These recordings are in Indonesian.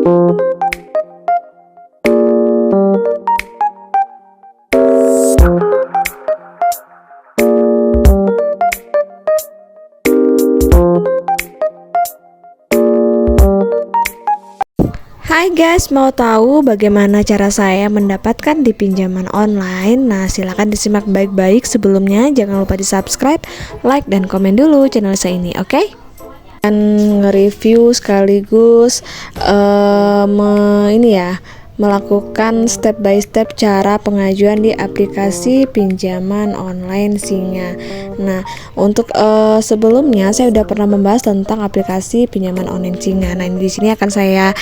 Hai guys, mau tahu bagaimana cara saya mendapatkan di pinjaman online? Nah, silahkan disimak baik-baik. Sebelumnya jangan lupa di subscribe, like, dan komen dulu channel saya ini, oke? Dan nge-review sekaligus melakukan step by step cara pengajuan di aplikasi pinjaman online Singa. Nah, untuk sebelumnya saya udah pernah membahas tentang aplikasi pinjaman online Singa. Nah, di sini akan saya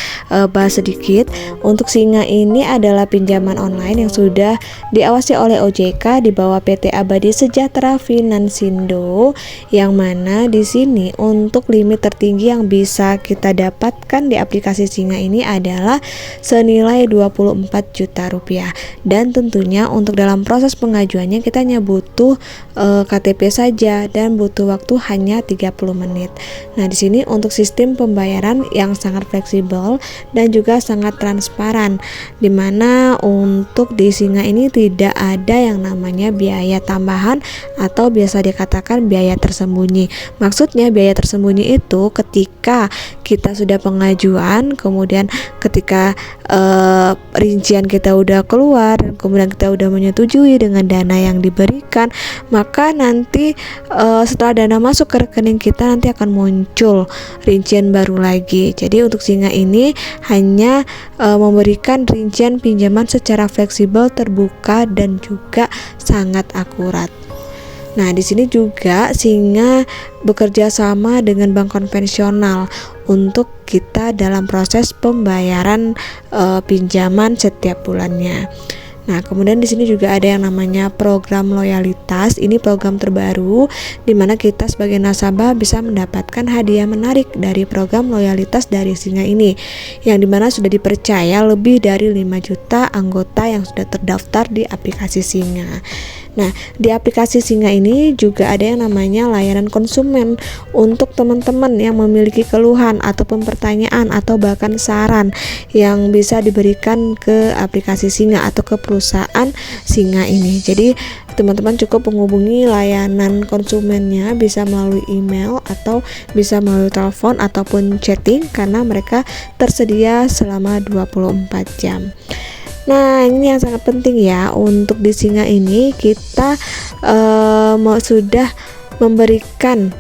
bahas sedikit. Untuk Singa ini adalah pinjaman online yang sudah diawasi oleh OJK di bawah PT Abadi Sejahtera Finansindo, yang mana di sini untuk limit tertinggi yang bisa kita dapatkan di aplikasi Singa ini adalah senilai 24 juta rupiah. Dan tentunya untuk dalam proses pengajuannya kita hanya butuh KTP saja dan butuh waktu hanya 30 menit. Nah, di sini untuk sistem pembayaran yang sangat fleksibel dan juga sangat transparan, dimana untuk di Singa ini tidak ada yang namanya biaya tambahan atau biasa dikatakan biaya tersembunyi. Maksudnya biaya tersembunyi itu ketika kita sudah pengajuan, kemudian ketika rincian kita udah keluar, kemudian kita udah menyetujui dengan dana yang diberikan, maka nanti setelah dana masuk ke rekening kita nanti akan muncul rincian baru lagi. Jadi untuk Singa ini hanya memberikan rincian pinjaman secara fleksibel, terbuka, dan juga sangat akurat. Nah, di sini juga Singa bekerja sama dengan bank konvensional untuk kita dalam proses pembayaran pinjaman setiap bulannya. Nah, kemudian di sini juga ada yang namanya program loyalitas. Ini program terbaru di mana kita sebagai nasabah bisa mendapatkan hadiah menarik dari program loyalitas dari Singa ini, yang dimana sudah dipercaya lebih dari 5 juta anggota yang sudah terdaftar di aplikasi Singa. Nah, di aplikasi Singa ini juga ada yang namanya layanan konsumen untuk teman-teman yang memiliki keluhan ataupun pertanyaan atau bahkan saran yang bisa diberikan ke aplikasi Singa atau ke perusahaan Singa ini. Jadi teman-teman cukup menghubungi layanan konsumennya, bisa melalui email atau bisa melalui telepon ataupun chatting, karena mereka tersedia selama 24 jam. Nah, ini yang sangat penting ya, untuk di Singa ini kita sudah memberikan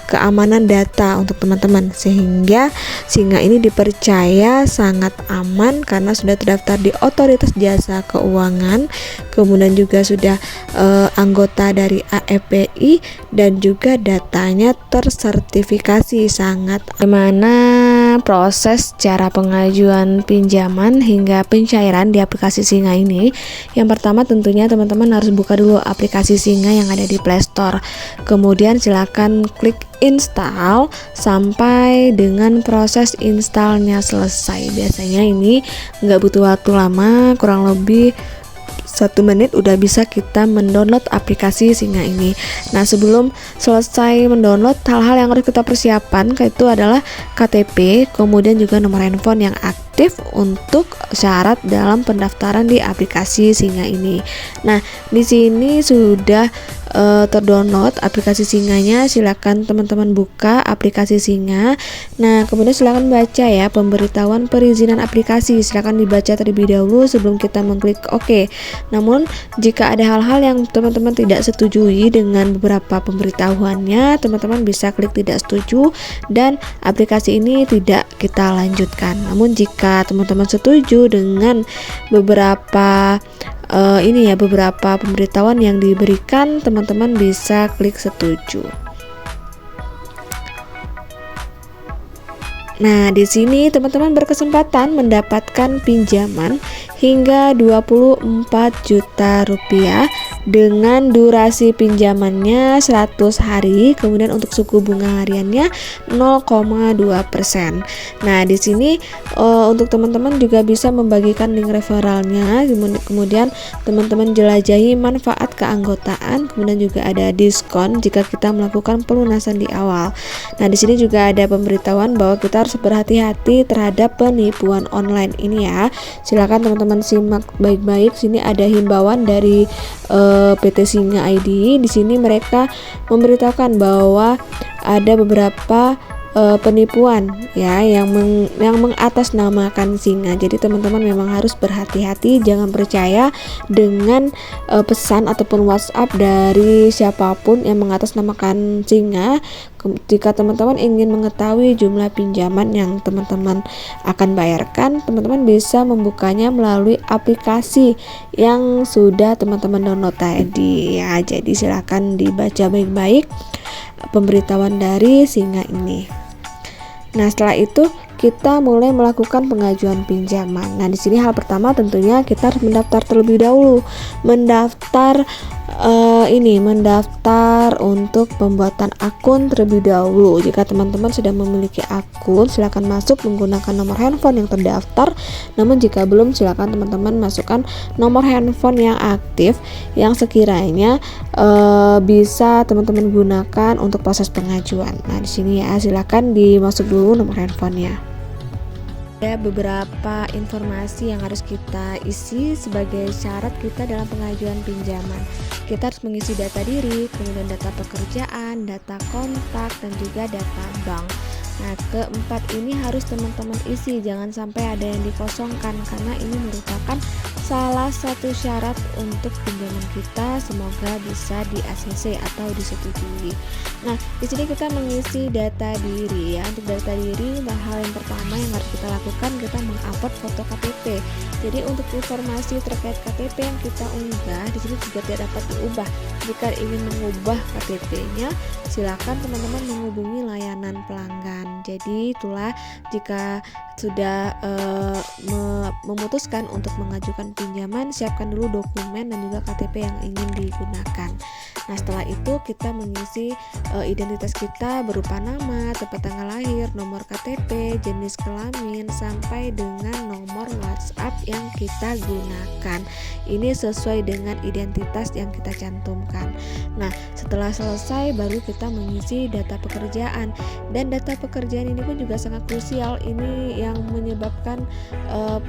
keamanan data untuk teman-teman, sehingga Singa ini dipercaya sangat aman karena sudah terdaftar di Otoritas Jasa Keuangan, kemudian juga sudah anggota dari AFPI, dan juga datanya tersertifikasi. Sangat mana proses cara pengajuan pinjaman hingga pencairan di aplikasi Singa ini. Yang pertama tentunya teman-teman harus buka dulu aplikasi Singa yang ada di Play Store, kemudian silakan klik install sampai dengan proses installnya selesai. Biasanya ini nggak butuh waktu lama, kurang lebih 1 menit udah bisa kita mendownload aplikasi Singa ini. Nah, sebelum selesai mendownload, hal-hal yang harus kita persiapkan itu adalah KTP, kemudian juga nomor handphone yang aktif untuk syarat dalam pendaftaran di aplikasi Singa ini. Nah, di sini sudah terdownload aplikasi Singanya. Silakan teman-teman buka aplikasi Singa. Nah, kemudian silakan baca ya pemberitahuan perizinan aplikasi. Silakan dibaca terlebih dahulu sebelum kita mengklik OK. Namun jika ada hal-hal yang teman-teman tidak setujui dengan beberapa pemberitahuannya, teman-teman bisa klik tidak setuju dan aplikasi ini tidak kita lanjutkan. Namun jika teman-teman setuju dengan beberapa beberapa pemberitahuan yang diberikan, teman-teman bisa klik setuju. Nah, di sini teman-teman berkesempatan mendapatkan pinjaman hingga 24 juta rupiah dengan durasi pinjamannya 100 hari, kemudian untuk suku bunga hariannya 0,2%. Nah, di sini untuk teman-teman juga bisa membagikan link referralnya, kemudian teman-teman jelajahi manfaat keanggotaan, kemudian juga ada diskon jika kita melakukan pelunasan di awal. Nah, di sini juga ada pemberitahuan bahwa kita harus berhati-hati terhadap penipuan online ini ya. Silakan teman-teman simak baik-baik. Sini ada himbauan dari PT Singa ID. Di sini mereka memberitahukan bahwa ada beberapa penipuan ya yang mengatasnamakan Singa. Jadi teman-teman memang harus berhati-hati, jangan percaya dengan pesan ataupun WhatsApp dari siapapun yang mengatasnamakan Singa. Jika teman-teman ingin mengetahui jumlah pinjaman yang teman-teman akan bayarkan, teman-teman bisa membukanya melalui aplikasi yang sudah teman-teman download tadi ya. Jadi silakan dibaca baik-baik pemberitahuan dari Singa ini. Nah, setelah itu kita mulai melakukan pengajuan pinjaman. Nah, di sini hal pertama tentunya kita harus mendaftar terlebih dahulu. Mendaftar untuk pembuatan akun terlebih dahulu. Jika teman-teman sudah memiliki akun, silakan masuk menggunakan nomor handphone yang terdaftar. Namun jika belum, silakan teman-teman masukkan nomor handphone yang aktif yang sekiranya bisa teman-teman gunakan untuk proses pengajuan. Nah, di sini ya silakan dimasuk dulu nomor handphonenya. Ada beberapa informasi yang harus kita isi sebagai syarat kita dalam pengajuan pinjaman. Kita harus mengisi data diri, kemudian data pekerjaan, data kontak, dan juga data bank. Nah, keempat ini harus teman-teman isi, jangan sampai ada yang dikosongkan karena ini merupakan salah satu syarat untuk pinjaman kita, semoga bisa di ACC atau disetujui. Nah, di sini kita mengisi data diri ya. Untuk data diri, hal yang pertama yang harus kita lakukan, kita mengupload foto KTP. Jadi untuk informasi terkait KTP yang kita unggah di sini juga tidak dapat diubah. Jika ingin mengubah KTP-nya, silakan teman-teman menghubungi layanan pelanggan. Jadi itulah jika sudah memutuskan untuk mengajukan pinjaman, siapkan dulu dokumen dan juga KTP yang ingin digunakan. Nah, setelah itu kita mengisi identitas kita berupa nama, tempat tanggal lahir, nomor KTP, jenis kelamin, sampai dengan nomor WhatsApp yang kita gunakan. Ini sesuai dengan identitas yang kita cantumkan. Nah, setelah selesai baru kita mengisi data pekerjaan, dan data pekerjaan ini pun juga sangat krusial. Ini yang menyebabkan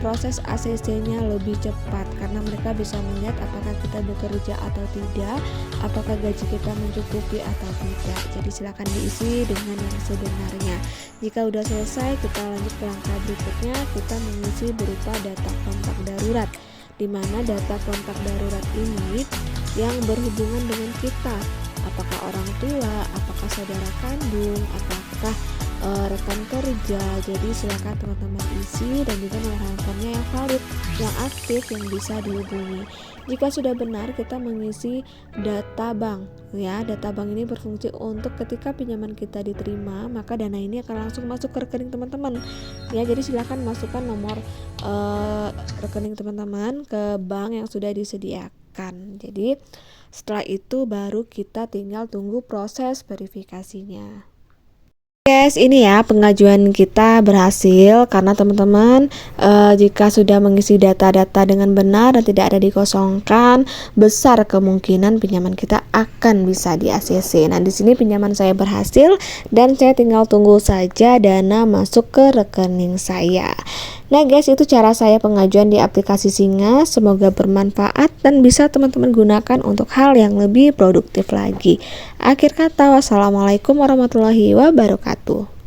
proses ACC-nya lebih cepat karena mereka bisa melihat apakah kita bekerja atau tidak, apakah gaji kita mencukupi atau tidak. Jadi silakan diisi dengan yang sebenarnya. Jika udah selesai, kita lanjut ke langkah berikutnya. Kita mengisi berupa data kontak darurat, di mana data kontak darurat ini yang berhubungan dengan kita, apakah orang tua, apakah saudara kandung, apakah rekan kerja. Jadi silakan teman-teman isi, dan juga nomor handphonenya yang valid, yang aktif, yang bisa dihubungi. Jika sudah benar, kita mengisi data bank ya. Data bank ini berfungsi untuk ketika pinjaman kita diterima, maka dana ini akan langsung masuk ke rekening teman-teman ya. Jadi silakan masukkan nomor rekening teman-teman ke bank yang sudah disediakan. Jadi setelah itu baru kita tinggal tunggu proses verifikasinya. Guys, ini ya pengajuan kita berhasil karena teman-teman jika sudah mengisi data-data dengan benar dan tidak ada dikosongkan, besar kemungkinan pinjaman kita akan bisa di ACC. Nah, di sini pinjaman saya berhasil dan saya tinggal tunggu saja dana masuk ke rekening saya. Nah guys, itu cara saya pengajuan di aplikasi Singa. Semoga bermanfaat dan bisa teman-teman gunakan untuk hal yang lebih produktif lagi. Akhir kata, wassalamualaikum warahmatullahi wabarakatuh.